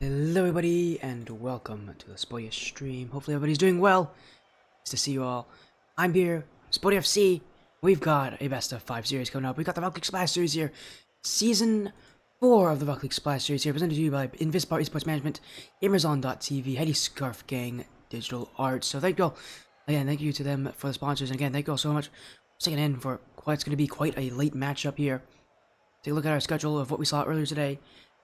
Hello everybody and welcome to the Sporty stream. Hopefully everybody's doing well. Nice to see you all. I'm here, Sporty FC. We've got a best of 5 series coming up. We've got the Rocket League Splash series here. Season 4 of the Rocket League Splash series here, presented to you by Invispar Esports Management, GamersOn.tv, Heady Scarf Gang, Digital Arts. So thank you all. Again, thank you to them for the sponsors. And again, thank you all so much for sticking in for what's going to be quite a late matchup here. Take a look at our schedule of what we saw earlier today.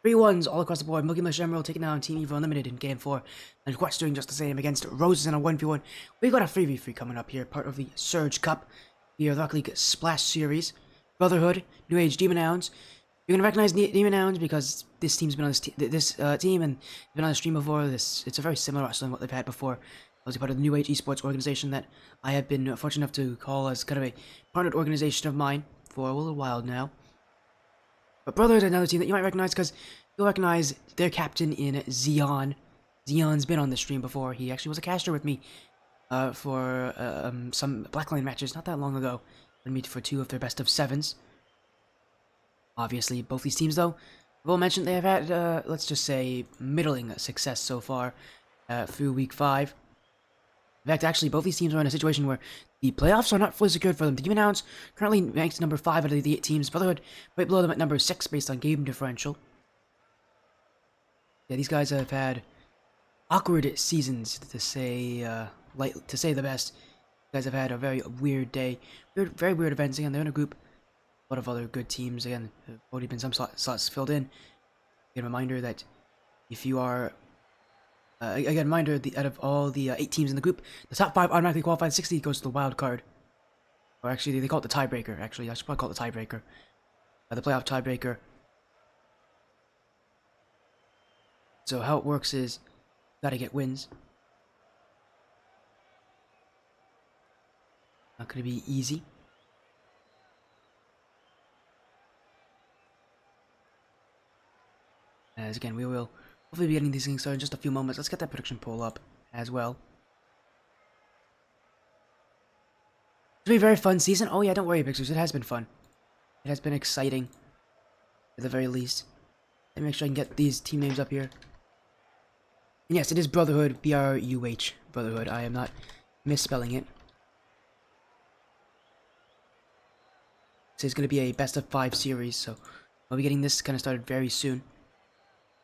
3-1s all across the board. Milky Mush Emerald taking down Team Evil Unlimited in Game 4. And Quest doing just the same against Roses in a 1v1. We've got a 3v3 coming up here, part of the Surge Cup. Here, the Rocket League Splash Series. Bruhtherhood, New Age Demonhounds. You're going to recognize Demonhounds because this team's been on this team and been on the stream before. It's a very similar wrestling what they've had before. Obviously part of the New Age Esports organization that I have been fortunate enough to call as kind of a partnered organization of mine for a little while now. But Bruhtherhood is another team that you might recognize because you'll recognize their captain in Xeon. Xeon's been on the stream before. He actually was a caster with me for some Blackline matches not that long ago. We meet for 2 of their best of 7s. Obviously, both these teams, though, I've all mentioned they have had, let's just say, middling success so far through Week 5. In fact, actually, both these teams are in a situation where the playoffs are not fully secured for them. The Demonhounds currently ranked number 5 out of the 8 teams. Bruhtherhood right below them at number 6 based on game differential. Yeah, these guys have had awkward seasons, to say the best. You guys have had a very weird day. Very weird events. Again, they're in a group. A lot of other good teams. Again, have already been some slots filled in. Again, reminder that if you are... again, reminder, out of all the 8 teams in the group, the top 5 automatically qualified. 60 goes to the wild card. Or actually, they call it the tiebreaker. Actually, I should probably call it the tiebreaker. The playoff tiebreaker. So how it works is, gotta get wins. Not gonna be easy. As again, we will hopefully be getting these things started in just a few moments. Let's get that production poll up as well. It's been a very fun season. Oh yeah, don't worry, Pixels. It has been fun. It has been exciting, at the very least. Let me make sure I can get these team names up here. And yes, it is Bruhtherhood, B-R-U-H, Bruhtherhood. I am not misspelling it. So it's going to be a best of 5 series, so I'll be getting this kind of started very soon.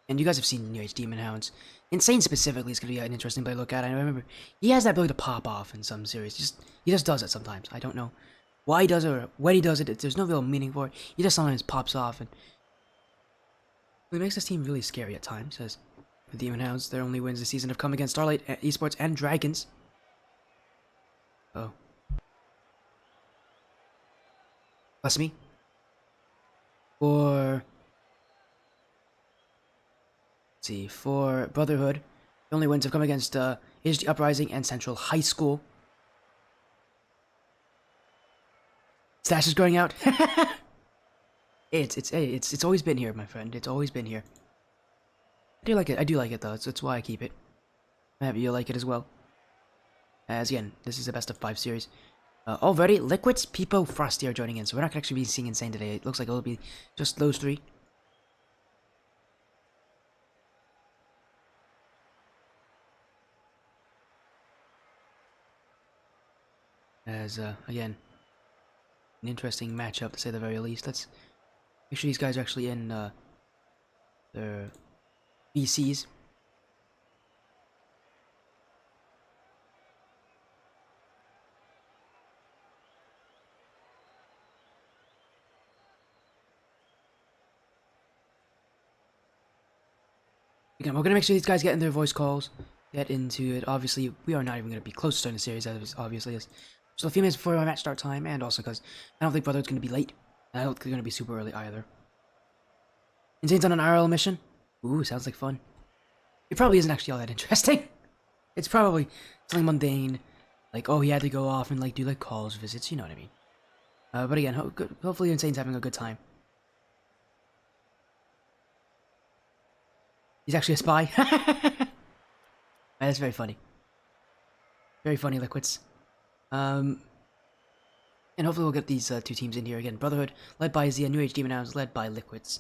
And you guys have seen New Age Demonhounds. Insane specifically is going to be an interesting play to look at. I remember he has that ability to pop off in some series. He just does it sometimes. I don't know why he does it or when he does it. There's no real meaning for it. He just sometimes pops off, and it makes this team really scary at times. As the Demonhounds, their only wins this season have come against Starlight Esports and Dragons. Oh. Bless me. For Bruhtherhood, the only wins have come against Age Uprising and Central High School. Stash is going out. It's always been here, my friend. It's always been here. I do like it. I do like it though. That's why I keep it. I'm happy you like it as well. As again, this is a best of 5 series. Already, Liquids, Peepo, Frosty are joining in, so we're not gonna actually be seeing Insane today. It looks like it'll be just those 3. As again, an interesting matchup to say the very least. Let's make sure these guys are actually in their BCs. Again, we're gonna make sure these guys get in their voice calls, get into it. Obviously, we are not even gonna be close to starting the series, as obviously as so a few minutes before my match start time, and also because I don't think Bruhtherhood's gonna be late, and I don't think they're gonna be super early either. Insane's on an IRL mission. Ooh, sounds like fun. It probably isn't actually all that interesting. It's probably something mundane, like, oh, he had to go off and like do like calls, visits, you know what I mean. But again, hopefully Insane's having a good time. He's actually a spy. That's very funny. Very funny, Liquids. And hopefully we'll get these 2 teams in here again. Bruhtherhood, led by Xeon. New Age Demonhounds, led by Liquids.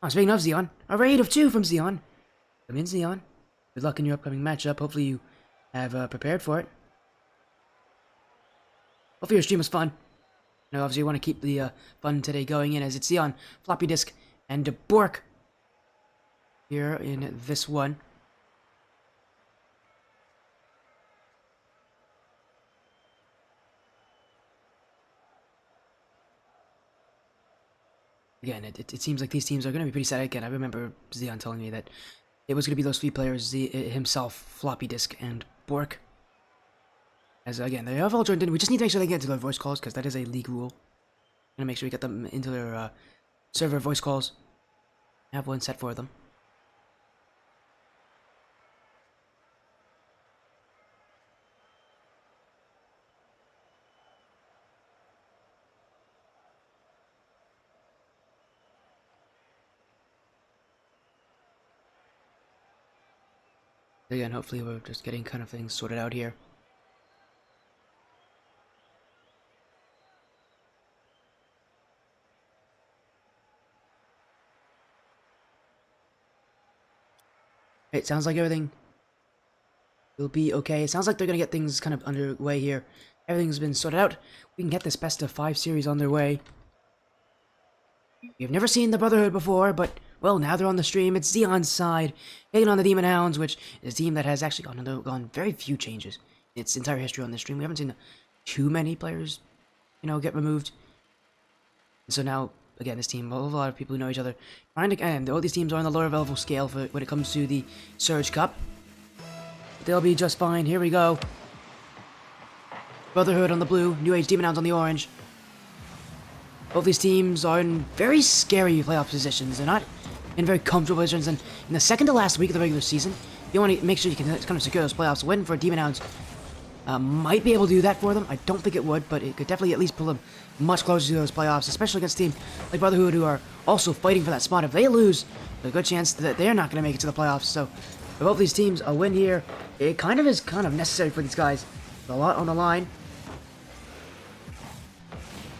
Oh, speaking of Xeon, a raid of 2 from Xeon. Come in, Xeon. Good luck in your upcoming matchup. Hopefully you have prepared for it. Hopefully your stream was fun. Now, obviously, you want to keep the fun today going in as it's Xeon, Floppy Disk, and Bork here in this one. Again, it seems like these teams are going to be pretty sad. Again, I remember Xeon telling me that it was going to be those three players, himself, Floppy Disk, and Bork. As again, they have all joined in. We just need to make sure they get into their voice calls, because that is a league rule. Gonna make sure we get them into their server voice calls. Have one set for them. Again, hopefully we're just getting kind of things sorted out here. It sounds like everything will be okay. It sounds like they're gonna get things kind of underway here. Everything's been sorted out. We can get this best of 5 series on their way. You've never seen the Bruhtherhood before, but, well, now they're on the stream. It's Xeon's side, taking on the Demonhounds, which is a team that has actually undergone very few changes in its entire history on the stream. We haven't seen too many players, you know, get removed. And so now, again, this team, a lot of people who know each other, trying to, and all these teams are on the lower level scale for when it comes to the Surge Cup. They'll be just fine. Here we go. Bruhtherhood on the blue, New Age Demonhounds on the orange. Both these teams are in very scary playoff positions. They're not in very comfortable positions. And in the second to last week of the regular season, you want to make sure you can kind of secure those playoffs. Win for Demonhounds might be able to do that for them. I don't think it would, but it could definitely at least pull them much closer to those playoffs, especially against a team like Bruhtherhood, who are also fighting for that spot. If they lose, there's a good chance that they're not going to make it to the playoffs. So for both these teams, a win here, it kind of is necessary for these guys. There's a lot on the line.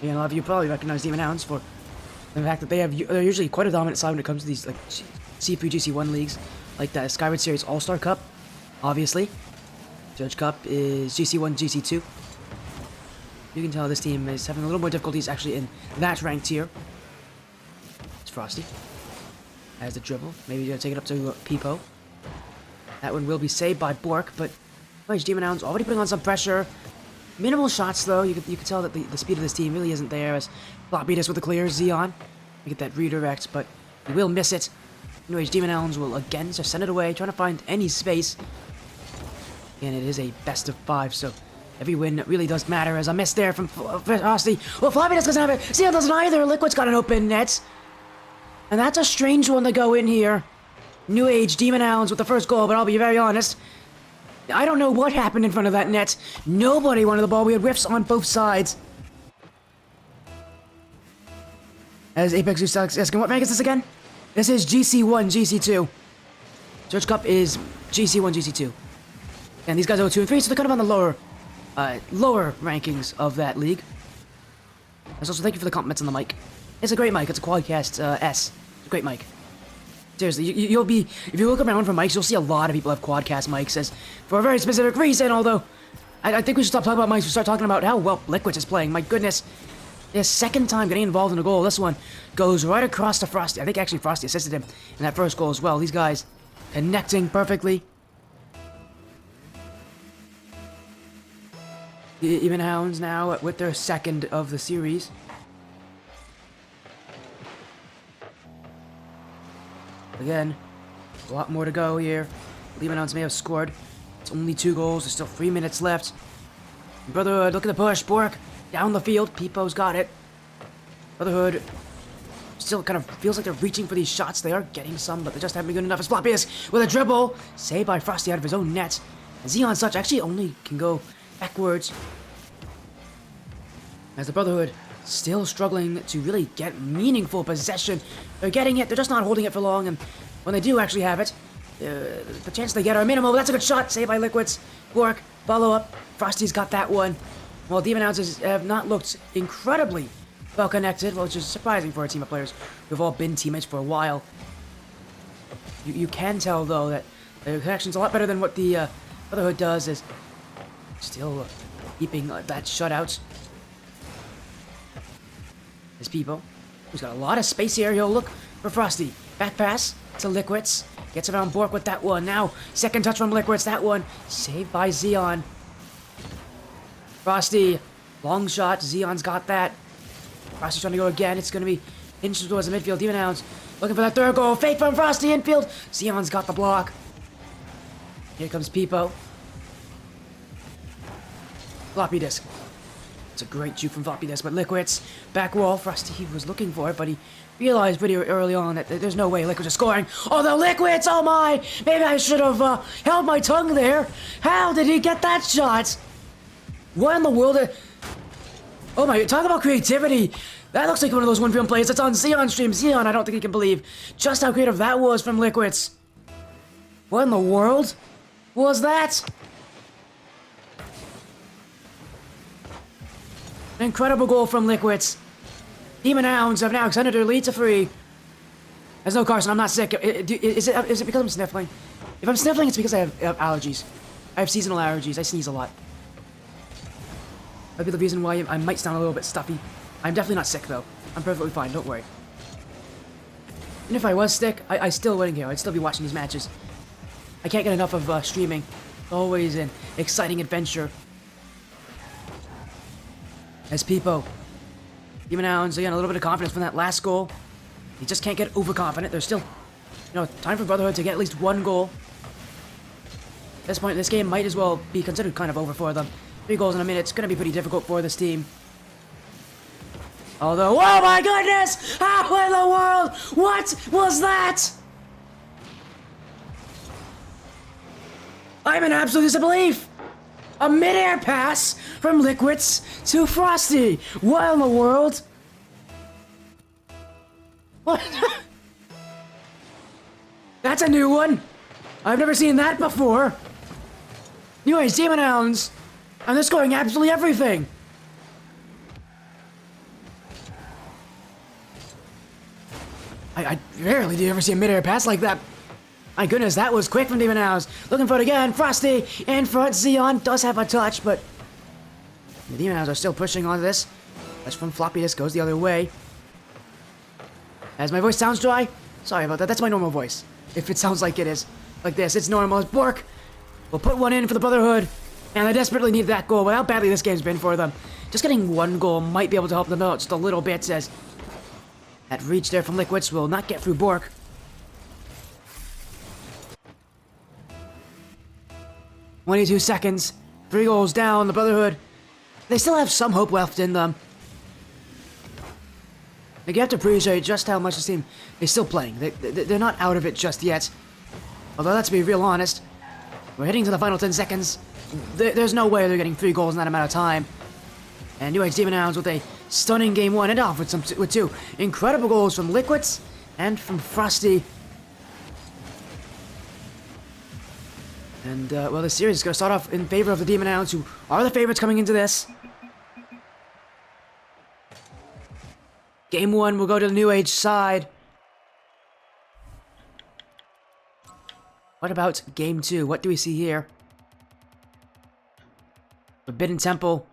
And a lot of you probably recognize Demonhounds for the fact that they're usually quite a dominant side when it comes to these like C3, GC1 leagues, like the Skyward Series All-Star Cup, obviously. Surge Cup is GC1, GC2. You can tell this team is having a little more difficulties actually in that ranked tier. It's Frosty. Has the dribble. Maybe you're gonna take it up to Peepo. That one will be saved by Bork, but Age Demonhounds already putting on some pressure. Minimal shots though. You can tell that the speed of this team really isn't there. As Floppy Disk with the clear, Xeon. You get that redirect, but he will miss it. New Age Demonhounds will again just send it away, trying to find any space. And it is a best of 5, so every win really does matter. As a miss there from Frosty. Well, Floppy Disk doesn't have it. Xeon doesn't either. Liquid's got an open net. And that's a strange one to go in here. New Age Demonhounds with the first goal, but I'll be very honest. I don't know what happened in front of that net. Nobody wanted the ball. We had whiffs on both sides. As Apex is asking, what rank is this again? This is GC1, GC2. Surge Cup is GC1, GC2. And these guys are 2 and 3, so they're kind of on the lower rankings of that league. Also, thank you for the compliments on the mic. It's a great mic. It's a Quadcast S. It's a great mic. Seriously, you'll be, if you look around for mics, you'll see a lot of people have Quadcast mics as for a very specific reason, although I think we should stop talking about mics. We start talking about how well Liquid is playing. My goodness. His second time getting involved in a goal. This one goes right across to Frosty. I think actually Frosty assisted him in that first goal as well. These guys connecting perfectly. The Demonhounds now with their second of the series. Again, a lot more to go here. Demonhounds may have scored. It's only 2 goals. There's still 3 minutes left. Bruhtherhood, look at the push. Bork down the field. Peepo's got it. Bruhtherhood still kind of feels like they're reaching for these shots. They are getting some, but they just haven't been good enough. As Floppy Disk with a dribble. Saved by Frosty out of his own net. And Xeon Such actually only can go backwards. As the Bruhtherhood still struggling to really get meaningful possession. They're getting it, they're just not holding it for long, and when they do actually have it, the chances they get are minimal. That's a good shot, saved by Liquids. Bork, follow up. Frosty's got that one. While Demonhounds have not looked incredibly well connected, which is surprising for a team of players who've all been teammates for a while. You can tell, though, that the connection's a lot better than what the Brotherhood does, is still keeping that shutout. There's people. He's got a lot of space here. He'll look for Frosty. Back pass to Liquids. Gets around Bork with that one. Now, second touch from Liquids. That one saved by Xeon. Frosty, long shot. Xeon's got that. Frosty's trying to go again. It's going to be inched towards the midfield. Demonhounds looking for that third goal. Fake from Frosty infield. Xeon's got the block. Here comes Peepo. Floppy disk. It's a great juke from Floppy disk, but Liquids. Back wall. Frosty was looking for it, but he realized pretty early on that there's no way Liquids are scoring. Oh, the Liquids! Oh my! Maybe I should have held my tongue there. How did he get that shot? What in the world? Oh my, talk about creativity. That looks like one of those one-film plays that's on Xeon stream. Xeon, I don't think he can believe just how creative that was from Liquids. What in the world was that? An incredible goal from Liquids. Demonhounds have now extended their lead to 3. There's no Carson, I'm not sick. Is it because I'm sniffling? If I'm sniffling, it's because I have allergies. I have seasonal allergies. I sneeze a lot. That'd be the reason why I might sound a little bit stuffy. I'm definitely not sick, though. I'm perfectly fine, don't worry. And if I was sick, I still wouldn't care. I'd still be watching these matches. I can't get enough of streaming. Always an exciting adventure. As Peepo. Demonhounds, again, a little bit of confidence from that last goal. He just can't get overconfident. There's still, time for Brotherhood to get at least 1 goal. At this point, this game might as well be considered kind of over for them. 3 goals in a minute. It's going to be pretty difficult for this team. Although, oh my goodness! How in the world? What was that? I'm in absolute disbelief! A mid-air pass from Liquids to Frosty! What in the world? What? That's a new one! I've never seen that before! Anyways, Demonhounds! And they're scoring absolutely everything! I rarely do ever see a mid-air pass like that. My goodness, that was quick from Demonhounds. Looking for it again. Frosty in front. Xeon does have a touch, but the Demonhounds are still pushing on this. Touch from Floppy disk goes the other way. As my voice sounds dry, sorry about that. That's my normal voice. If it sounds like it is like this, it's normal. It's Bork. We'll put one in for the Brotherhood, and they desperately need that goal. But how badly this game's been for them. Just getting 1 goal might be able to help them out just a little bit. As that reach there from Liquids will not get through Bork. "22 seconds, 3 goals down, the Brotherhood. They still have some hope left in them. Like, you have to appreciate just how much this team is still playing. They're not out of it just yet. Although, let's be real honest, we're heading to the final 10 seconds. There's no way they're getting 3 goals in that amount of time. And Age Demonhounds with a stunning game 1 and off with 2 incredible goals from Liquids and from Frosty. And, well, the series is going to start off in favor of the Demonhounds, who are the favorites coming into this. Game 1 will go to the New Age side. What about Game 2? What do we see here? Forbidden Temple.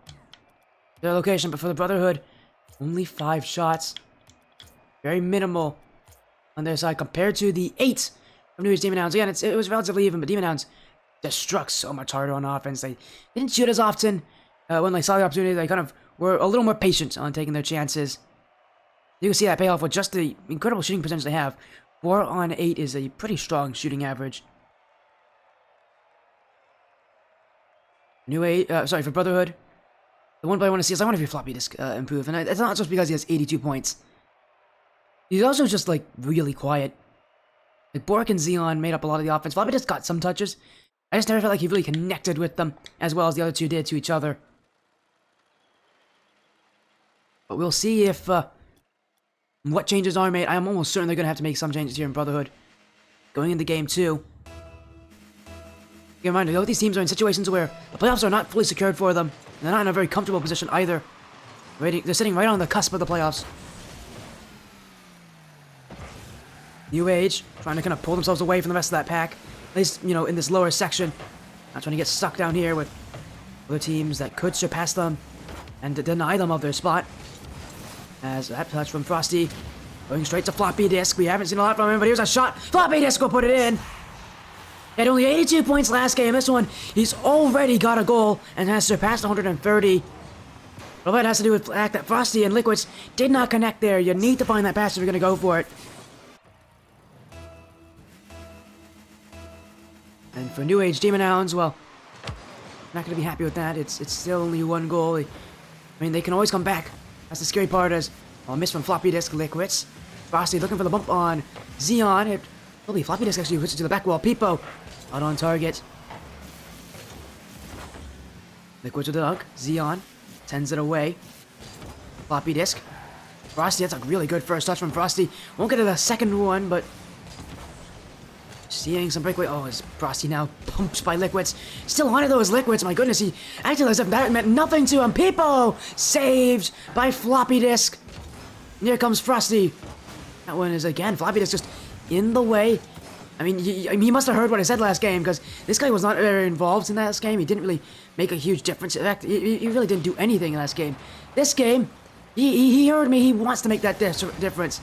Their location, but for the Brotherhood, only 5 shots. Very minimal on their side compared to the 8 of New Age Demonhounds. Again, it was relatively even, but Demonhounds just struck so much harder on offense. They didn't shoot as often. When they saw the opportunity, they kind of were a little more patient on taking their chances. You can see that pay off with just the incredible shooting percentage they have. 4 on 8 is a pretty strong shooting average. For Brotherhood, the one play I want to see is I want to see Floppy disk improve, and it's not just because he has 82 points. He's also just, like, really quiet. Like, Bork and Xeon made up a lot of the offense. Floppy disk got some touches. I just never felt like he really connected with them as well as the other 2 did to each other. But we'll see if what changes are made. I'm almost certain they're going to have to make some changes here in Brotherhood going into Game 2. Keep in mind, both these teams are in situations where the playoffs are not fully secured for them. And they're not in a very comfortable position either. They're sitting right on the cusp of the playoffs. New Age trying to kind of pull themselves away from the rest of that pack. At least, you know, in this lower section. Not trying to get stuck down here with other teams that could surpass them and deny them of their spot. As that touch from Frosty going straight to Floppy Disk. We haven't seen a lot from him, but here's a shot. Floppy Disk will put it in. He had only 82 points last game. This one, he's already got a goal and has surpassed 130. But that has to do with the fact that Frosty and Liquids did not connect there. You need to find that pass if you're going to go for it. And for New Age Demonhounds, well, not going to be happy with that. It's still only one goal. I mean, they can always come back. That's the scary part is, well, miss from Floppy Disk, Liquids. Frosty looking for the bump on Xeon. Holy, Floppy Disk actually puts it to the back wall. Peepo out on target. Liquids with the dunk. Xeon sends it away. Floppy Disk. Frosty, that's a really good first touch from Frosty. Won't get to the second one, but seeing some breakaway. Oh, is Frosty now pumped by Liquids. Still on it though, is Liquids. My goodness, he acted as if that meant nothing to him. Peepo saved by Floppy Disk. And here comes Frosty. That one is again, Floppy Disk just in the way. I mean, he must have heard what I said last game, because this guy was not very involved in that last game. He didn't really make a huge difference. In fact, he really didn't do anything in last game. This game, he heard me. He wants to make that difference.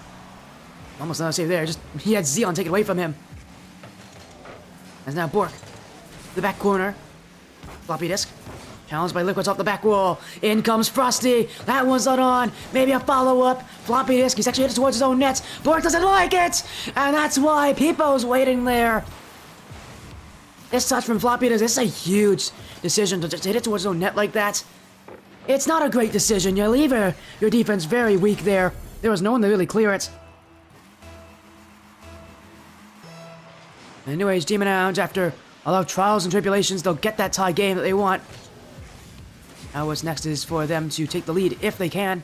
Almost another save there. Just he had Xeon take it away from him. As now Bork, the back corner. Floppy Disk. Challenged by Liquids off the back wall. In comes Frosty. That one's not on. Maybe a follow-up. Floppy Disk. He's actually headed towards his own net. Bork doesn't like it. And that's why Peepo's waiting there. This touch from Floppy Disk. This is a huge decision to just hit it towards his own net like that. It's not a great decision. You leave your defense very weak there. There was no one to really clear it. And New Age Demonhounds, after a lot of trials and tribulations, they'll get that tie game that they want. Now what's next is for them to take the lead if they can.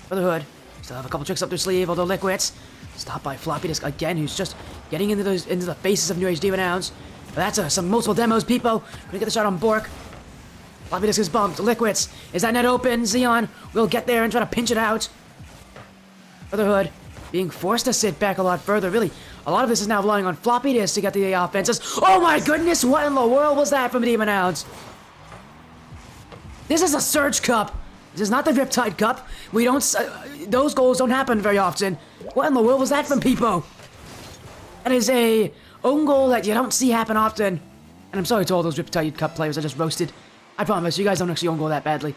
Bruhtherhood still have a couple tricks up their sleeve, although Liquids stopped by Floppy Disk again, who's just getting into the faces of New Age Demonhounds. But that's some multiple demos. Peepo gonna get the shot on Bork. Floppy Disk is bumped. Liquids, is that net open? Xeon will get there and try to pinch it out. Bruhtherhood being forced to sit back a lot further. Really, a lot of this is now relying on Floppy Disk to get the offenses. Oh my goodness, what in the world was that from the Demonhounds? This is a Surge Cup. This is not the Riptide Cup. We don't... those goals don't happen very often. What in the world was that from Peepo? That is a own goal that you don't see happen often. And I'm sorry to all those Riptide Cup players I just roasted. I promise, you guys don't actually own goal that badly.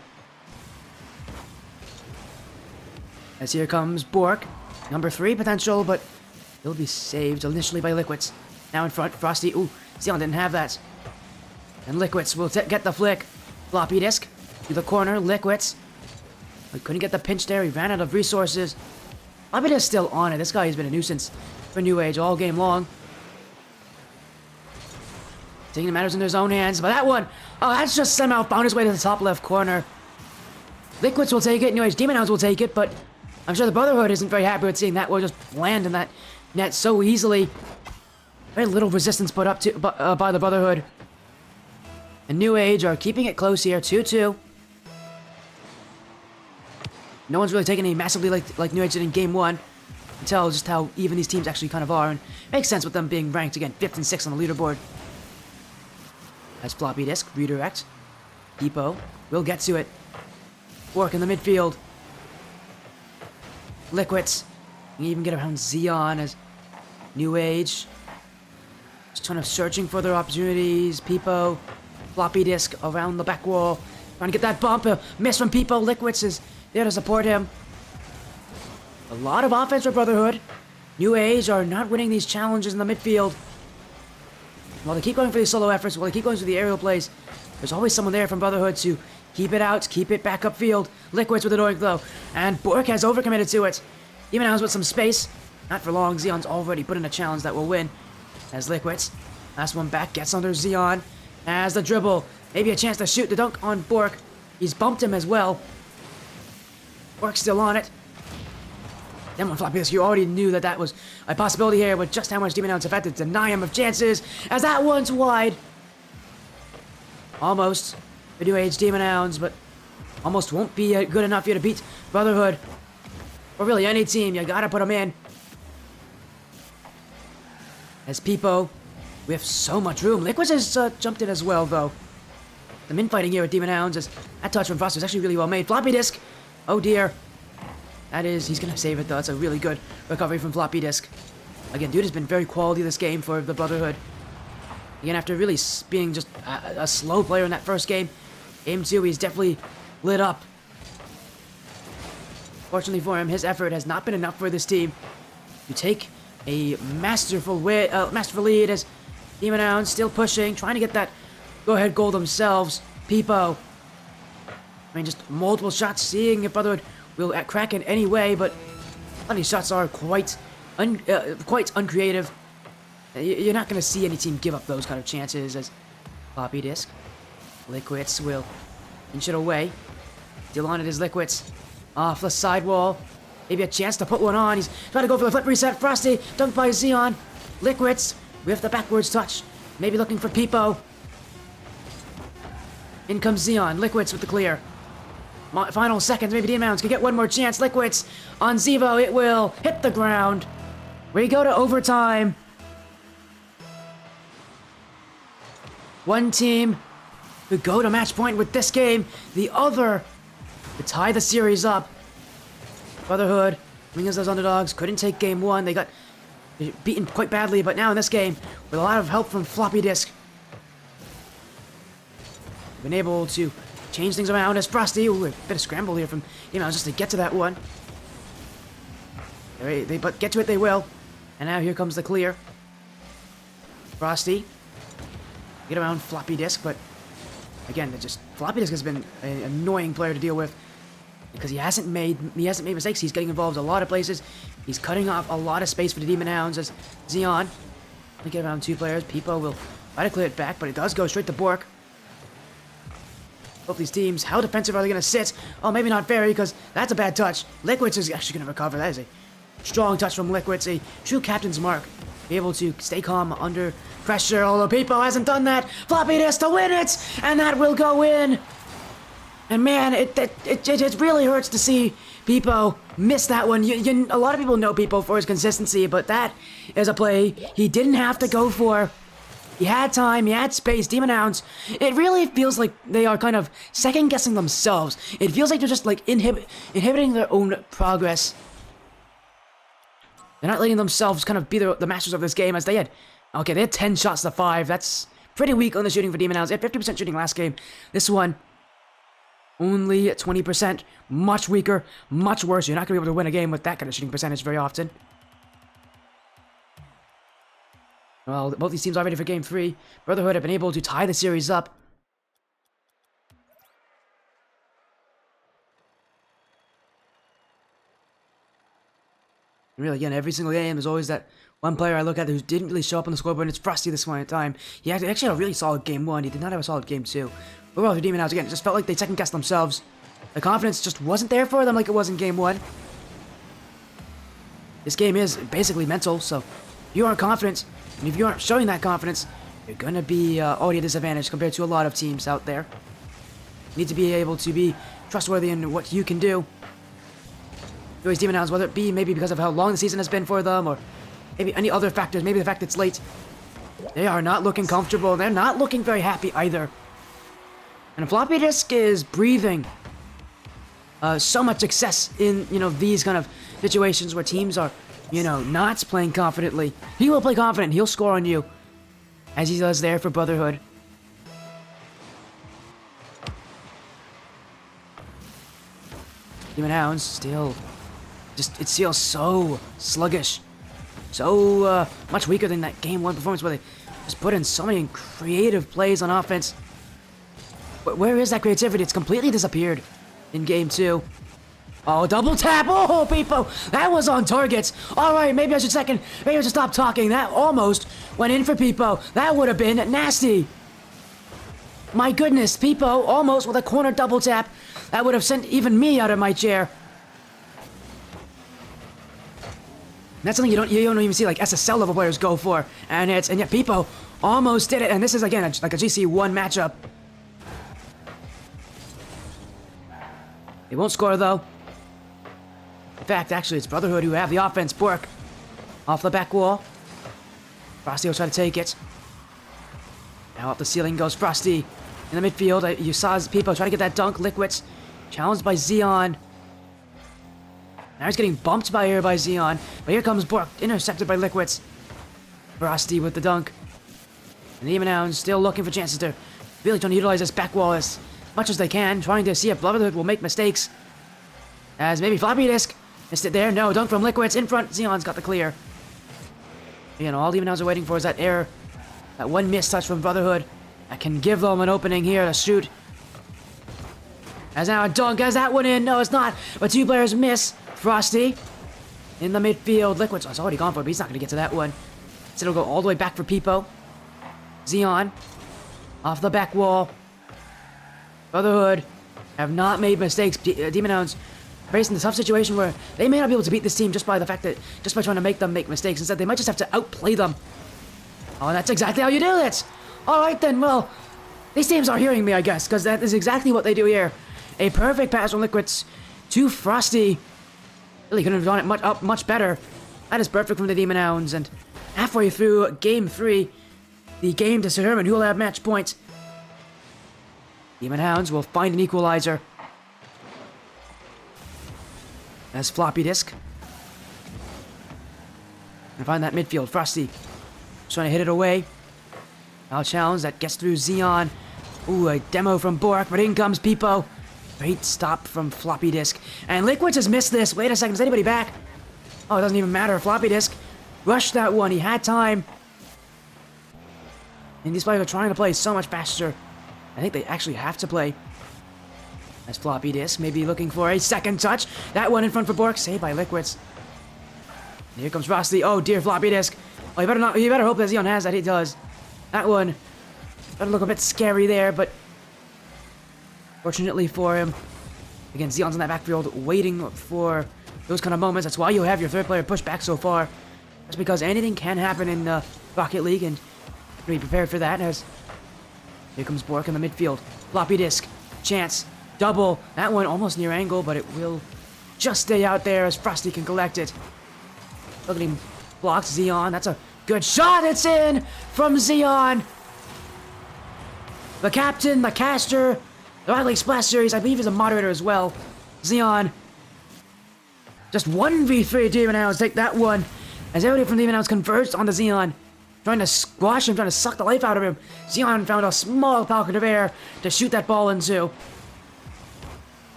As here comes Bork. Number 3 potential, but he'll be saved initially by Liquids. Now in front, Frosty. Ooh, Xeon didn't have that. And Liquids will get the flick. Floppy Disk to the corner. Liquids. But couldn't get the pinch there. He ran out of resources. Floppy Disk still on it. This guy has been a nuisance for New Age all game long. Taking the matters into his own hands. But that one, oh, that's just somehow found his way to the top left corner. Liquids will take it. New Age Demonhounds will take it, but I'm sure the Bruhtherhood isn't very happy with seeing that one just land in that net so easily. Very little resistance put up to by the Bruhtherhood. And New Age are keeping it close here, 2-2. No one's really taken a massively like New Age did in Game 1. You can tell just how even these teams actually kind of are, and makes sense with them being ranked, again, 5th and 6th on the leaderboard. As Floppy Disk, redirect. Peepo will get to it. Work in the midfield. Liquids. You can even get around Xeon as New Age. Just kind of searching for their opportunities. Peepo. Floppy Disk around the back wall. Trying to get that bump. A miss from Peepo. Liquids is there to support him. A lot of offense for Bruhtherhood. New Age are not winning these challenges in the midfield. While they keep going for these solo efforts, while they keep going for the aerial plays, there's always someone there from Bruhtherhood to keep it out, keep it back upfield. Liquids with the doink though. And Bork has overcommitted to it. Demonhounds with some space. Not for long. Xeon's already put in a challenge that will win. As Liquids. Last one back. Gets under Xeon. As the dribble. Maybe a chance to shoot the dunk on Bork. He's bumped him as well. Bork's still on it. Then when Floppy Disk, you already knew that was a possibility here with just how much Demonhounds have had to deny him of chances. As that one's wide. Almost. The New Age Demonhounds, but almost won't be good enough here to beat Bruhtherhood. Or really any team, you gotta put them in. As Peepo, we have so much room. Liquids has jumped in as well, though. The min-fighting here with Demonhounds is that touch from Frost is actually really well made. Floppy disk. Oh dear. That is, he's gonna save it though. That's a really good recovery from Floppy disk. Again, dude has been very quality this game for the Bruhtherhood. Again, after really being just a slow player in that first game, game 2, he's definitely lit up. Fortunately for him, his effort has not been enough for this team to take a masterful lead as Demonhounds still pushing, trying to get that go-ahead goal themselves. Peepo. I mean, just multiple shots, seeing if Bruhtherhood will crack in any way, but a lot of these shots are quite uncreative. You're not going to see any team give up those kind of chances as Floppy disk. Liquids will inch it away. Still on it is Liquids. Off the sidewall. Maybe a chance to put one on. He's trying to go for the flip reset. Frosty, dunked by Xeon. Liquids with the backwards touch. Maybe looking for Peepo. In comes Xeon. Liquids with the clear. Final seconds. Maybe Demonhounds can get one more chance. Liquids on Zevo. It will hit the ground. We go to overtime. One team could go to match point with this game. The other to tie the series up. Bruhtherhood, being as those underdogs, couldn't take game 1. They got beaten quite badly, but now in this game, with a lot of help from Floppy disk, been able to change things around as Frosty. Ooh, a bit of scramble here from just to get to that one. But get to it they will. And now here comes the clear. Frosty. Get around Floppy disk, but again, Floppy disk has been an annoying player to deal with because he hasn't made mistakes. He's getting involved a lot of places. He's cutting off a lot of space for the Demonhounds as Xeon. We get around 2 players. Peepo will try to clear it back, but it does go straight to Bork. Both these teams, how defensive are they going to sit? Oh, maybe not very, because that's a bad touch. Liquids is actually going to recover. That is a strong touch from Liquids, a true captain's mark. Be able to stay calm under pressure, although Peepo hasn't done that. Floppy disk to win it, and that will go in. And man, it really hurts to see Peepo miss that one. A lot of people know Peepo for his consistency, but that is a play he didn't have to go for. He had time, he had space. Demonhounds, it really feels like they are kind of second-guessing themselves. It feels like they're just like inhibiting their own progress. They're not letting themselves kind of be the masters of this game as they had. Okay, they had 10 shots to 5. That's pretty weak on the shooting for Demonhounds. They had 50% shooting last game. This one, only 20%. Much weaker, much worse. You're not going to be able to win a game with that kind of shooting percentage very often. Well, both these teams are ready for game 3. Bruhtherhood have been able to tie the series up. And really, again, every single game, there's always that one player I look at who didn't really show up on the scoreboard, and it's Frosty this one at a time. He actually had a really solid game 1. He did not have a solid game 2. Overall, for Demonhounds, again, it just felt like they second-guessed themselves. The confidence just wasn't there for them like it was in game 1. This game is basically mental, so if you aren't confident, and if you aren't showing that confidence, you're going to be already at a disadvantage compared to a lot of teams out there. You need to be able to be trustworthy in what you can do. These Demonhounds, whether it be maybe because of how long the season has been for them, or maybe any other factors, maybe the fact that it's late, they are not looking comfortable. They're not looking very happy either. And Floppy disk is breathing so much success in, these kind of situations where teams are, not playing confidently. He will play confident. He'll score on you, as he does there for Bruhtherhood. Demonhounds still, it feels so sluggish, so much weaker than that game 1 performance where they just put in so many creative plays on offense. But where is that creativity? It's completely disappeared in game 2. Oh, double tap! Oh, Peepo! That was on target! Alright, maybe I should stop talking. That almost went in for Peepo. That would have been nasty! My goodness, Peepo almost with a corner double tap. That would have sent even me out of my chair. That's something you don't even see like SSL level players go for. And yet Peepo almost did it. And this is again like a GC1 matchup. They won't score though. In fact, actually, it's Bruhtherhood who have the offense. Bork off the back wall. Frosty will try to take it. Now up the ceiling goes Frosty. In the midfield, you saw people try to get that dunk. Liquids challenged by Xeon. Now he's getting bumped by Xeon. But here comes Bork, intercepted by Liquids. Frosty with the dunk. And the Demonhounds still looking for chances to really trying to utilize this back wall as much as they can, trying to see if Bruhtherhood will make mistakes. As maybe Floppy Disk missed it there. No, dunk from Liquids in front. Xeon's got the clear. You know, all the Demonhounds are waiting for is that error. That one missed touch from Bruhtherhood. That can give them an opening here to shoot. As now a dunk, has that one in? No, it's not. But two players miss. Frosty in the midfield. Liquids, oh, it's already gone for it, but he's not going to get to that one. So it'll go all the way back for Peepo. Xeon off the back wall. Bruhtherhood have not made mistakes. Demonhounds facing the tough situation where they may not be able to beat this team just by trying to make them make mistakes. Instead, they might just have to outplay them. Oh, and that's exactly how you do it. All right then. Well, these teams are hearing me, I guess, because that is exactly what they do here. A perfect pass from Liquids to Frosty. Really couldn't have done it much better. That is perfect from the Demonhounds, and halfway through Game 3, the game to determine who will have match point. Demonhounds will find an equalizer. As Floppy Disk. And find that midfield. Frosty trying to hit it away. Now challenge that gets through Xeon. Ooh, a demo from Bork, but in comes Peepo. Great stop from Floppy Disk. And Liquids has missed this. Wait a second, is anybody back? Oh, it doesn't even matter. Floppy Disk rushed that one. He had time. And these players are trying to play so much faster. I think they actually have to play. As Floppy Disk maybe looking for a second touch. That one in front for Bork. Saved by Liquids. And here comes Frosty. Oh dear, Floppy Disk. Oh, you better hope that Xeon has that. He does. That one better look a bit scary there, but fortunately for him, again, Xeon's in that backfield waiting for those kind of moments. That's why you have your third player push back so far. That's because anything can happen in Rocket League, and be prepared for that. As here comes Bork in the midfield. Floppy Disk. Chance. Double. That one almost near angle, but it will just stay out there as Frosty can collect it. Look at him. Blocks Xeon. That's a good shot. It's in from Xeon. The captain, the caster, the Rocket League Splash Series, I believe, is a moderator as well. Xeon. Just 1v3 Demonhounds. Take that one. As everybody from Demonhounds converged onto Xeon. Trying to squash him, trying to suck the life out of him. Xeon found a small pocket of air to shoot that ball into.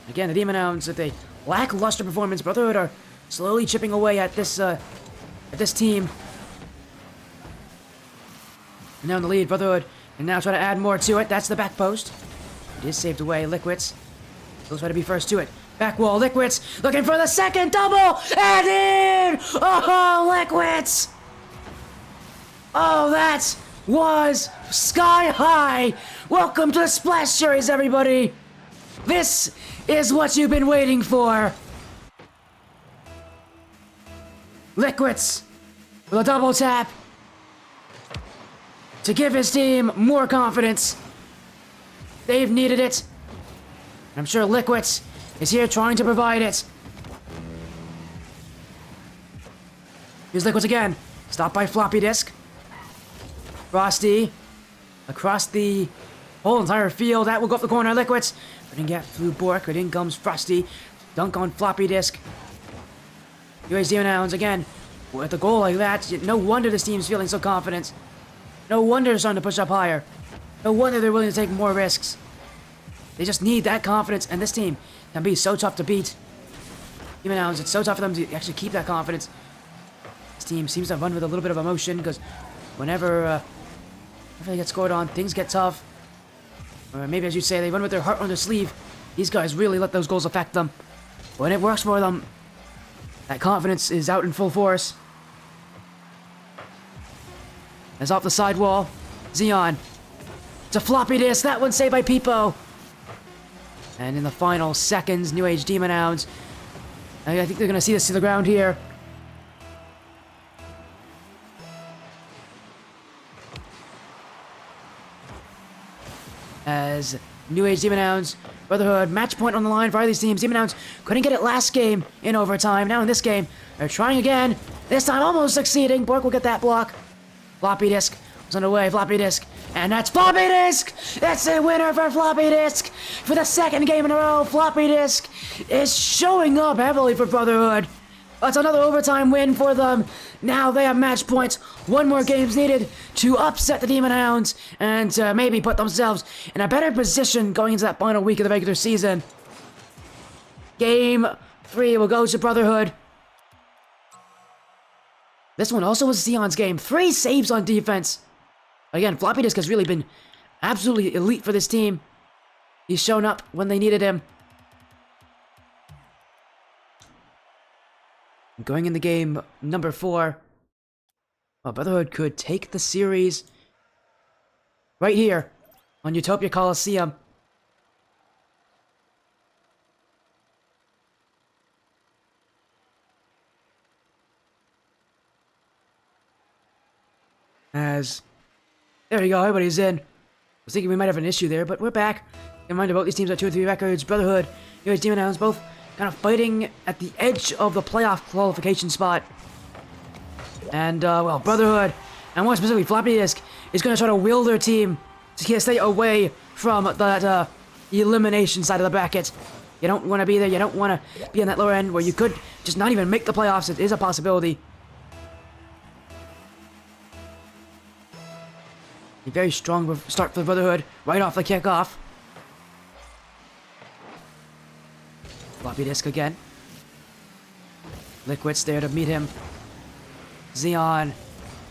Again, the Demonhounds, with a lackluster performance, Bruhtherhood are slowly chipping away at this team. And now in the lead, Bruhtherhood, and now try to add more to it. That's the back post. It is saved away. Liquids. They'll try to be first to it. Back wall, Liquids, looking for the second double, and in! Oh, Liquids! Oh, that was sky high! Welcome to the Splash Series, everybody! This is what you've been waiting for! Liquids with a double tap to give his team more confidence. They've needed it. I'm sure Liquids is here trying to provide it. Here's Liquids again. Stopped by Floppy Disk. Frosty across the whole entire field. That will go up the corner. Liquids. But didn't get through Bork. But in comes Frosty. Dunk on Floppy Disk. Age Demonhounds again. With a goal like that, no wonder this team's feeling so confident. No wonder they're starting to push up higher. No wonder they're willing to take more risks. They just need that confidence, and this team can be so tough to beat. Demonhounds, it's so tough for them to actually keep that confidence. This team seems to run with a little bit of emotion, because whenever they get scored on, things get tough. Or maybe, as you say, they run with their heart on their sleeve. These guys really let those goals affect them. When it works for them, that confidence is out in full force. As off the sidewall, Xeon. It's a Floppy Disk. That one saved by Peepo. And in the final seconds, New Age Demonhounds. I think they're going to see this to the ground here. As New Age Demonhounds, Bruhtherhood, match point on the line for either of these teams. Demonhounds couldn't get it last game in overtime. Now in this game, they're trying again. This time almost succeeding. Bork will get that block. Floppy disk was underway. Floppy disk. And that's floppy disk! That's a winner for floppy disk! For the second game in a row, floppy disk is showing up heavily for Bruhtherhood. That's another overtime win for them. Now they have match points. One more game's needed to upset the Demonhounds and maybe put themselves in a better position going into that final week of the regular season. Game 3 will go to Bruhtherhood. This one also was Zeon's game. 3 saves on defense. Again, floppy disk has really been absolutely elite for this team. He's shown up when they needed him. Going into game number 4, well, Bruhtherhood could take the series right here on Utopia Coliseum. As there we go, everybody's in. I was thinking we might have an issue there, but we're back. In mind about these teams at 2-3 records. Bruhtherhood, Age Demonhounds, both kind of fighting at the edge of the playoff qualification spot. And, well, Bruhtherhood, and more specifically Floppy Disk, is going to try to will their team to stay away from that elimination side of the bracket. You don't want to be there. You don't want to be on that lower end where you could just not even make the playoffs. It is a possibility. A very strong start for the Bruhtherhood right off the kickoff. Floppy disk again. Liquid's there to meet him. Zeon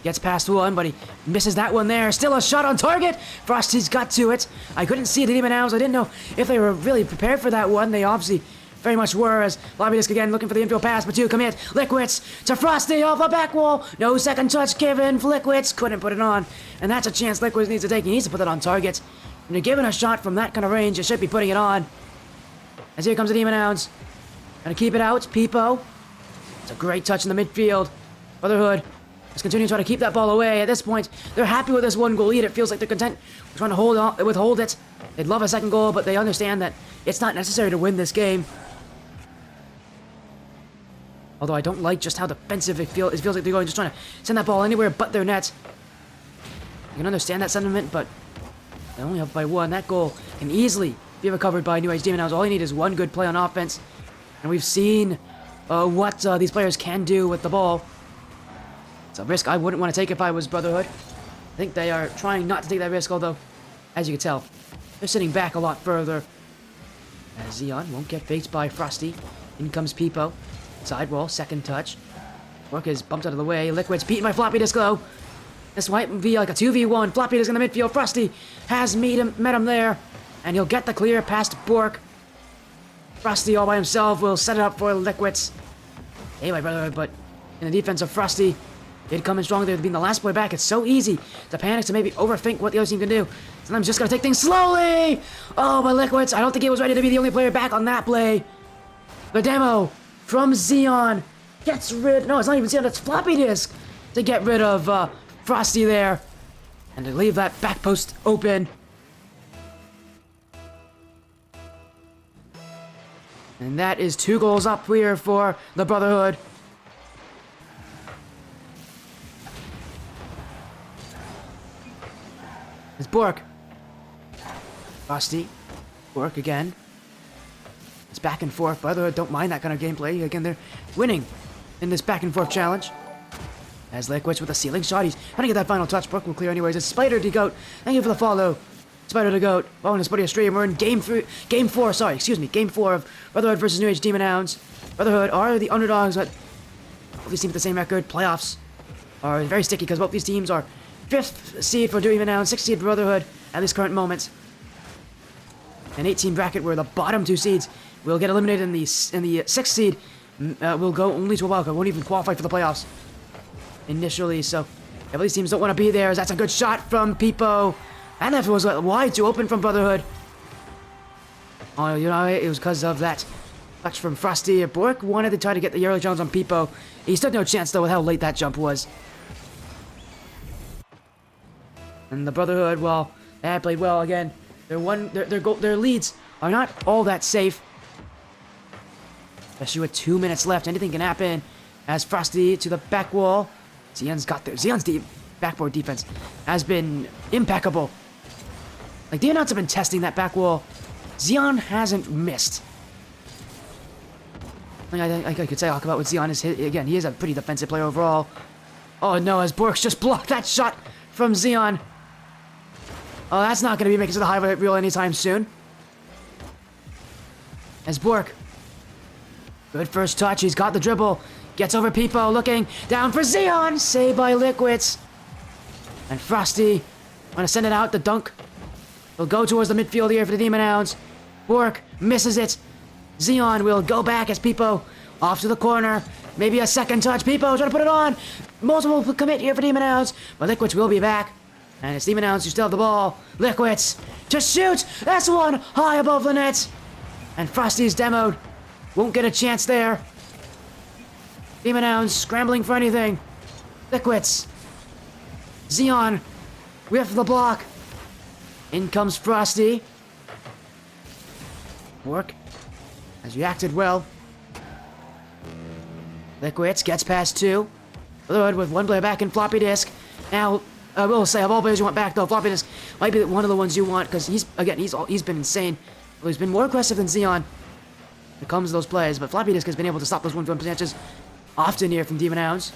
gets past one, but he misses that one there. Still a shot on target. Frosty's got to it. I couldn't see the Demonhounds. I didn't know if they were really prepared for that one. They obviously very much were, as Floppy disk again looking for the infield pass, but 2 commit. Liquids to Frosty off the back wall. No second touch given. Liquids couldn't put it on. And that's a chance Liquids needs to take. He needs to put it on target. When you're given a shot from that kind of range, you should be putting it on. As here comes the Demonhounds. Gonna keep it out. Peepo. It's a great touch in the midfield. Bruhtherhood is continuing to try to keep that ball away. At this point, they're happy with this 1-goal lead. It feels like they're content with trying to withhold it. They'd love a second goal, but they understand that it's not necessary to win this game. Although I don't like just how defensive it feels like they're going, just trying to send that ball anywhere but their net. You can understand that sentiment, but they're only up by 1. That goal can easily be recovered by New Age Demonhounds. All you need is 1 good play on offense. And we've seen what these players can do with the ball. It's a risk I wouldn't want to take if I was Bruhtherhood. I think they are trying not to take that risk, although, as you can tell, they're sitting back a lot further. As Zeon won't get faked by Frosty. In comes Peepo. Sidewall, second touch. Work is bumped out of the way. Liquid's beaten by Floppy Disk, though. This might be like a 2v1. Floppy Disk in the midfield. Frosty has met him there. And he'll get the clear past Bork. Frosty all by himself will set it up for Liquids. Hey, my brother, but in the defense of Frosty, did come in strong there, being the last boy back. It's so easy to panic, to maybe overthink what the other team can do. Sometimes just gotta take things slowly. Oh, but Liquids, I don't think he was ready to be the only player back on that play. The demo from Zeon gets rid. No, it's not even Zeon, it's Floppy Disk to get rid of Frosty there and to leave that back post open. And that is 2 goals up here for the Bruhtherhood. It's Bork. Frosty. Bork again. It's back and forth. Bruhtherhood don't mind that kind of gameplay. Again, they're winning in this back and forth challenge. As Liquids with a ceiling shot. He's trying to get that final touch. Bork will clear anyways. It's Spider the Goat. Thank you for the follow. Spider the Goat. Following the Spuddy stream. We're in game 4 of Bruhtherhood versus New Age Demonhounds. Bruhtherhood are the underdogs, but both these teams with the same record. Playoffs are very sticky because both these teams are 5th seed for Demonhounds, 6th seed for Bruhtherhood at this current moment. An 8-team bracket where the bottom 2 seeds will get eliminated in the 6th seed. Will go only to a wildcard. Won't even qualify for the playoffs initially. So if these teams don't want to be there, that's a good shot from Peepo. And that was wide too open from Bruhtherhood. Oh, you know, it was because of that touch from Frosty. Bork wanted to try to get the early jumps on Peepo. He stood no chance though with how late that jump was. And the Bruhtherhood, well, they played well again. Their leads are not all that safe. Especially with 2 minutes left, anything can happen. as Frosty to the back wall. Xion's got there. Xion's backboard defense has been impeccable. Like, the Demonhounds have been testing that back wall. Xion hasn't missed. I could say talk about what Xion is. Again, he is a pretty defensive player overall. Oh no, as Bork's just blocked that shot from Xion. Oh, that's not going to be making it to the highlight reel anytime soon. As Bork. Good first touch. He's got the dribble. Gets over Peepo. Looking down for Xion. Saved by Liquids. And Frosty. Want to send it out. The dunk. He'll go towards the midfield here for the Demonhounds. Bork misses it. Xion will go back as Peepo off to the corner. Maybe a second touch. Peepo trying to put it on. Multiple commit here for Demonhounds. But Liquids will be back. And it's Demonhounds who still have the ball. Liquids to shoot. That's one high above the net. And Frosty's demoed. Won't get a chance there. Demonhounds scrambling for anything. Liquids. Xion. Whiff the block. In comes Frosty. Bork has reacted well. Liquids gets past two. Bruhtherhood with one player back in floppy disk. Now, I will say, of all players you want back, though, floppy disk might be one of the ones you want, because he's been insane. Well, he's been more aggressive than Xion when it comes to those plays, but floppy disk has been able to stop those 1-1 potentials often here from Demonhounds.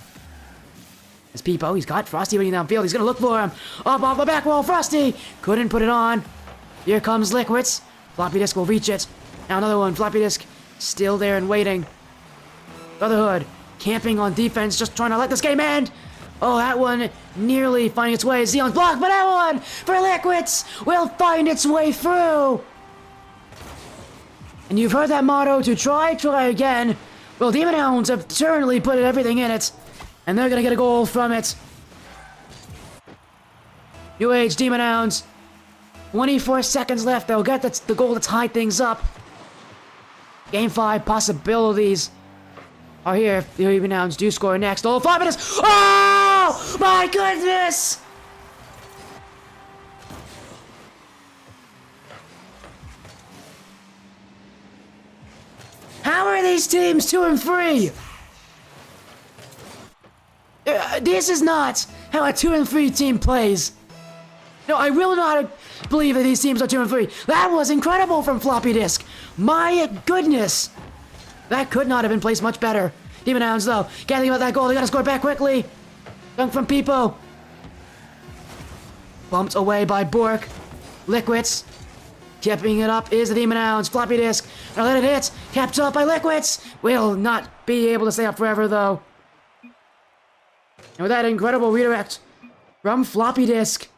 As Peepo, he's got Frosty running downfield. He's going to look for him. Up off the back wall, Frosty! Couldn't put it on. Here comes Liquids. Floppy disk will reach it. Now another one. Floppy disk still there and waiting. Bruhtherhood camping on defense, just trying to let this game end. Oh, that one nearly finding its way. Xion's blocked, but that one for Liquids will find its way through. And you've heard that motto, to try again. Well, Demonhounds have certainly put everything in it. And they're going to get a goal from it. New Age Demonhounds. 24 seconds left. They'll get the goal to tie things up. Game 5 possibilities are here if the Demonhounds do score next. Oh, 5 minutes. Oh, my goodness. How are these teams 2 and 3? This is not how a 2 and 3 team plays. No, I will not believe that these teams are 2 and 3. That was incredible from floppy disk. My goodness. That could not have been placed much better. Demonhounds, though, can't think about that goal. They gotta score back quickly. Dunk from Peepo. Bumped away by Bork. Liquids. Keeping it up is the Demonhounds. Floppy disk. Now let it hit. Kept up by Liquids. Will not be able to stay up forever, though. And with that incredible redirect from floppy disk,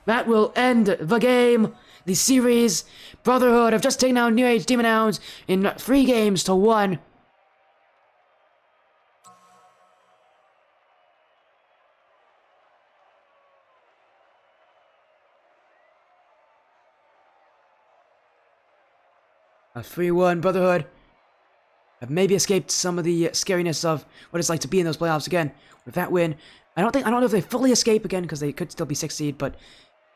that will end the game. The series. Bruhtherhood have just taken down New Age Demonhounds in 3-1. A 3-1 Bruhtherhood have maybe escaped some of the scariness of what it's like to be in those playoffs again. With that win, I don't know if they fully escape again, because they could still be 6th seed, but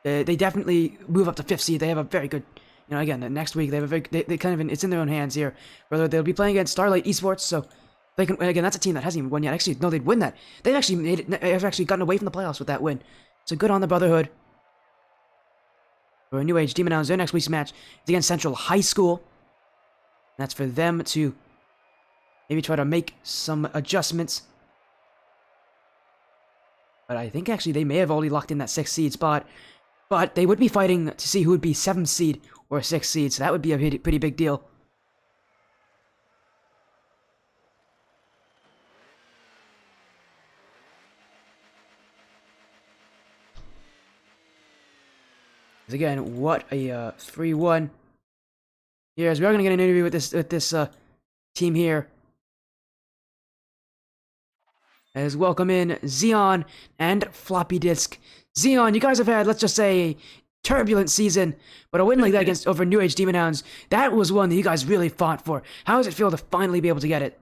they definitely move up to 5th seed. They have a very good, again, next week they have a very, they kind of, it's in their own hands here. Whether they'll be playing against Starlight Esports, so they can, again, that's a team that hasn't even won yet. Actually, no, they'd win that. They've actually gotten away from the playoffs with that win. So good on the Bruhtherhood. For New Age Demonhounds, their next week's match is against Central High School. And that's for them to maybe try to make some adjustments. But I think actually they may have already locked in that 6th seed spot. But they would be fighting to see who would be 7th seed or 6th seed. So that would be a pretty big deal. Because again, what a 3-1. Yes, we are going to get an interview with this team here. As welcome in Xion and Floppy Disk. Xion, you guys have had, let's just say, a turbulent season, but a win like that over New Age Demonhounds, that was one that you guys really fought for. How does it feel to finally be able to get it?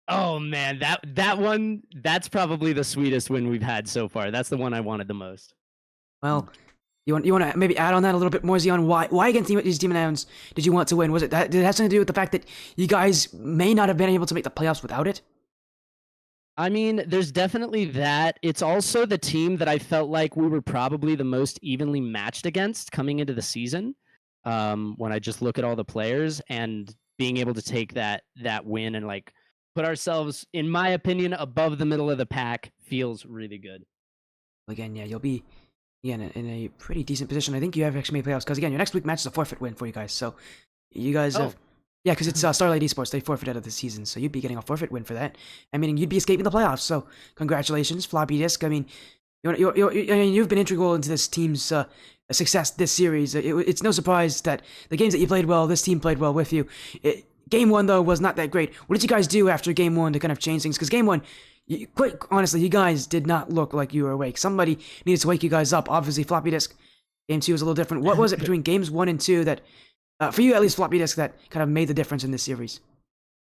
Oh man, that one, that's probably the sweetest win we've had so far. That's the one I wanted the most. Well, you want to maybe add on that a little bit more, Xion? Why against these Demonhounds did you want to win? Was it that, did it have something to do with the fact that you guys may not have been able to make the playoffs without it? I mean, there's definitely that. It's also the team that I felt like we were probably the most evenly matched against coming into the season. When I just look at all the players and being able to take that win and like put ourselves, in my opinion, above the middle of the pack feels really good. Again, yeah, you'll be again in a pretty decent position. I think you have actually made playoffs because again, your next week match is a forfeit win for you guys. So you guys Oh, have. Yeah, because it's Starlight Esports. They forfeit out of the season, so you'd be getting a forfeit win for that. I mean, you'd be escaping the playoffs. So, congratulations, Floppy Disk. I mean, I mean, you've been integral into this team's success this series. It's no surprise that the games that you played well, this team played well with you. Game one though was not that great. What did you guys do after game one to kind of change things? Because game one, quite honestly, you guys did not look like you were awake. Somebody needed to wake you guys up. Obviously, Floppy Disk. Game two was a little different. What was it between games one and two that, for you at least, Floppy Disk, that kind of made the difference in this series?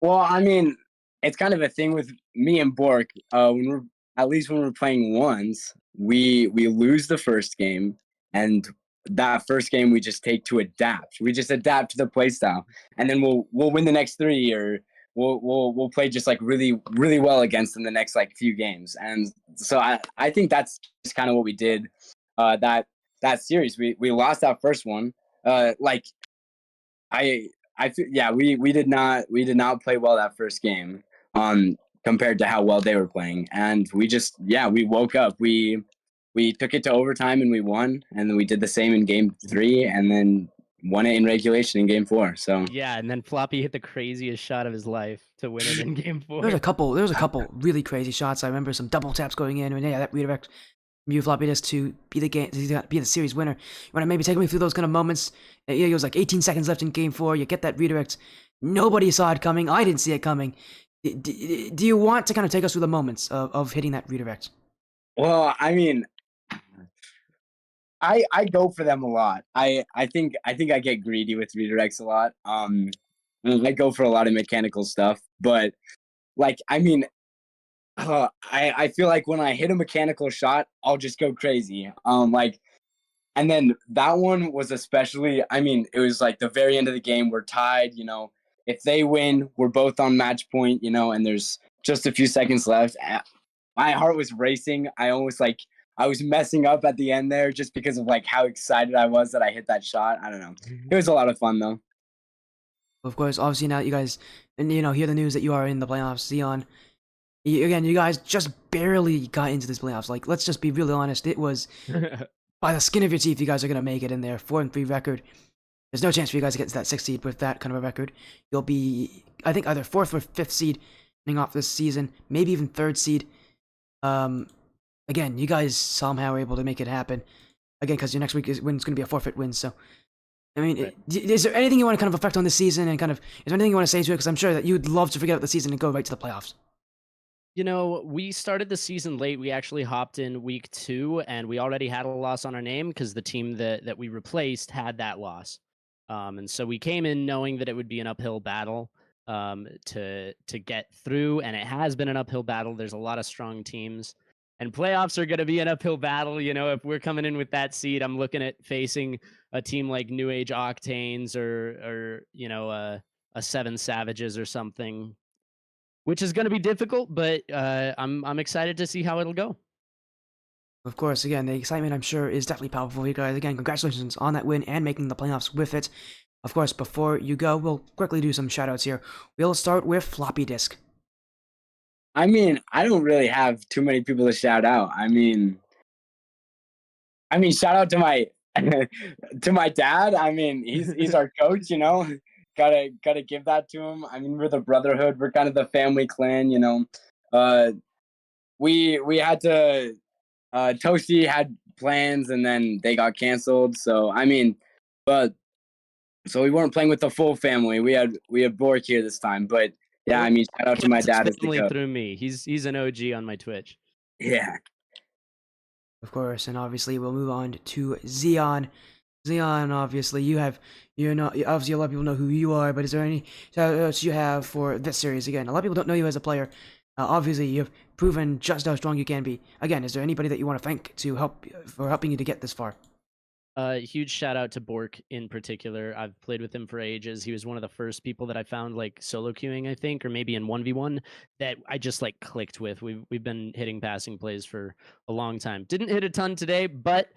Well, I mean, it's kind of a thing with me and Bork. When we're at least when we're playing ones, we lose the first game, and that first game we just take to adapt. We just adapt to the play style, and then we'll win the next three, or we'll play just like really well against them the next like few games. And so I think that's just kind of what we did. That series we lost that first one. Like yeah, we did not play well that first game, compared to how well they were playing, and we just yeah we woke up, we took it to overtime and we won, and then we did the same in game three, and then won it in regulation in game four. So yeah, and then Floppy hit the craziest shot of his life to win it in game four. There was a couple really crazy shots. I remember some double taps going in, and yeah, that redirect you Floppy Disk to be the series winner. You want to maybe take me through those kind of moments? Yeah, it was like 18 seconds left in game four. You get that redirect. Nobody saw it coming. I didn't see it coming. Do you want to kind of take us through the moments of hitting that redirect? well, I mean, I go for them a lot. I think I get greedy with redirects a lot. I go for a lot of mechanical stuff, but like I mean, I feel like when I hit a mechanical shot, I'll just go crazy. Like, and then that one was especially. I mean, it was like the very end of the game. We're tied. You know, if they win, we're both on match point. You know, and there's just a few seconds left. My heart was racing. I was messing up at the end there just because of like how excited I was that I hit that shot. I don't know. It was a lot of fun though. Of course, obviously now you guys, and hear the news that you are in the playoffs. Xeon, again, you guys just barely got into this playoffs. Like, let's just be really honest. It was by the skin of your teeth. You guys are gonna make it in there. 4-3 record. There's no chance for you guys to get to that 6th seed with that kind of a record. You'll be, I think, either 4th or 5th seed ending off this season, maybe even 3rd seed. Again, you guys somehow were able to make it happen. Again, because your next week is going to be a forfeit win. So, I mean, Right. is there anything you want to kind of affect on this season, and kind of is there anything you want to say to it? Because I'm sure that you'd love to forget about the season and go right to the playoffs. You know, we started the season late. We actually hopped in week 2, and we already had a loss on our name because the team that we replaced had that loss. And so we came in knowing that it would be an uphill battle to get through, and it has been an uphill battle. There's a lot of strong teams, and playoffs are going to be an uphill battle. You know, if we're coming in with that seed, I'm looking at facing a team like New Age Octanes or you know a Seven Savages or something, which is going to be difficult, but I'm excited to see how it'll go. Of course, again, the excitement I'm sure is definitely palpable for you guys. Again, congratulations on that win and making the playoffs with it. Of course, before you go, we'll quickly do some shoutouts here. We'll start with Floppy Disk. I mean, I don't really have too many people to shout out. I mean, shout out to my to my dad. I mean, he's our coach. You know, gotta give that to him. I mean, we're the Brotherhood. We're kind of the family clan. You know, uh, we had to. Toasty had plans, and then they got canceled. So I mean, but so we weren't playing with the full family. We had Bork here this time. But yeah, I mean, shout out to my dad as the Family coach. through me. He's an OG on my Twitch. Yeah. Of course, and obviously we'll move on to Xeon. Xeon, obviously, obviously a lot of people know who you are, but is there any shoutouts you have for this series? Again, a lot of people don't know you as a player. Obviously, you've proven just how strong you can be. Again, is there anybody that you want to thank to help for helping you to get this far? Huge shout out to Bork in particular. I've played with him for ages. He was one of the first people that I found like solo queuing, I think, or maybe in 1v1 that I just like clicked with. We've been hitting passing plays for a long time. Didn't hit a ton today, but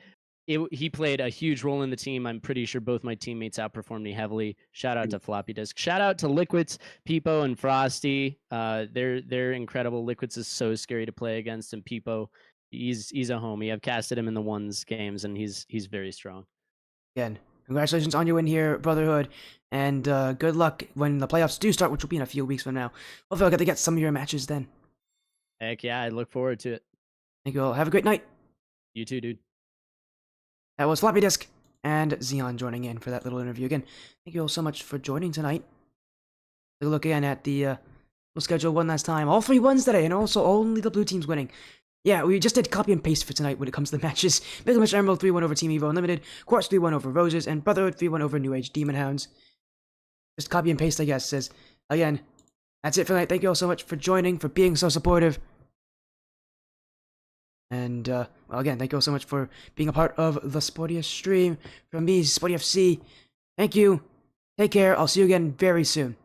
he played a huge role in the team. I'm pretty sure both my teammates outperformed me heavily. Shout out to Floppy Disk. Shout out to Liquids, Peepo, and Frosty. They're incredible. Liquids is so scary to play against, and Peepo, he's a homie. I've casted him in the ones games, and he's very strong. Again, congratulations on your win here, Brotherhood, and good luck when the playoffs do start, which will be in a few weeks from now. Hopefully I'll get to get some of your matches then. Heck yeah, I look forward to it. Thank you all. Have a great night. You too, dude. That was Floppy Disk and Xeon joining in for that little interview again. Thank you all so much for joining tonight. Take a look again at the little schedule one last time. All 3 wins today, and also only the blue team's winning. Yeah, we just did copy and paste for tonight when it comes to the matches. Mega Emerald 3-1 over Team Evo Unlimited, Quartz 3-1 over Roses, and Brotherhood 3-1 over New Age Demonhounds. Just copy and paste, I guess. Says again, that's it for tonight. Thank you all so much for joining, for being so supportive. And, well, again, thank you all so much for being a part of the Sportiest stream. From me, Sporty FC. Thank you. Take care. I'll see you again very soon.